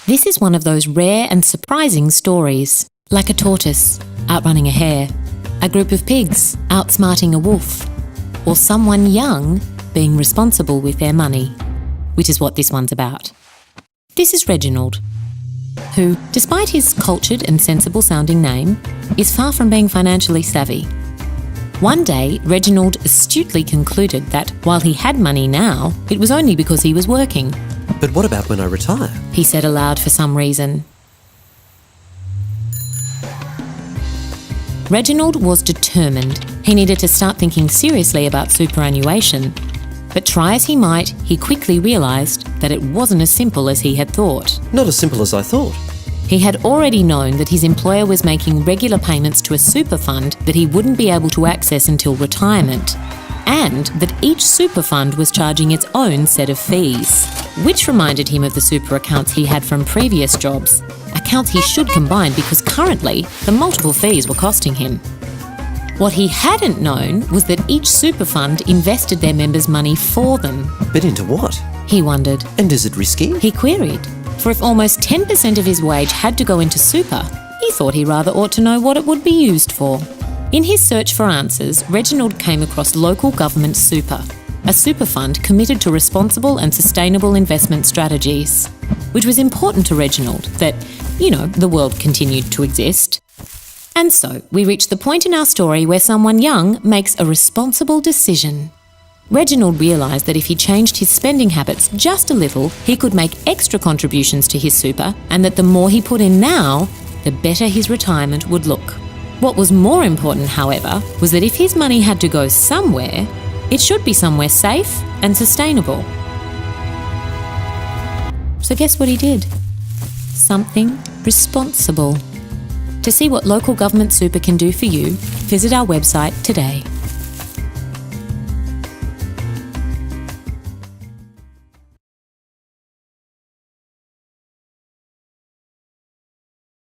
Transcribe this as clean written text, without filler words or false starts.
This is one of those rare and surprising stories, like a tortoise outrunning a hare, a group of pigs outsmarting a wolf, or someone young being responsible with their money, which is what this one's about. This is Reginald, who, despite his cultured and sensible-sounding name, is far from being financially savvy. One day, Reginald astutely concluded that while he had money now, it was only because he was working. But what about when I retire? He said aloud for some reason. Reginald was determined. He needed to start thinking seriously about superannuation. But try as he might, he quickly realised that it wasn't as simple as he had thought. Not as simple as I thought. He had already known that his employer was making regular payments to a super fund that he wouldn't be able to access until retirement, and that each super fund was charging its own set of fees, which reminded him of the super accounts he had from previous jobs, accounts he should combine because currently the multiple fees were costing him. What he hadn't known was that each super fund invested their members' money for them. But into what? He wondered. And is it risky? He queried. For if almost 10% of his wage had to go into super, he thought he rather ought to know what it would be used for. In his search for answers, Reginald came across local government super, a super fund committed to responsible and sustainable investment strategies, which was important to Reginald that, the world continued to exist. And so we reach the point in our story where someone young makes a responsible decision. Reginald realised that if he changed his spending habits just a little, he could make extra contributions to his super, and that the more he put in now, the better his retirement would look. What was more important, however, was that if his money had to go somewhere, it should be somewhere safe and sustainable. So guess what he did? Something responsible. To see what local government super can do for you, visit our website today.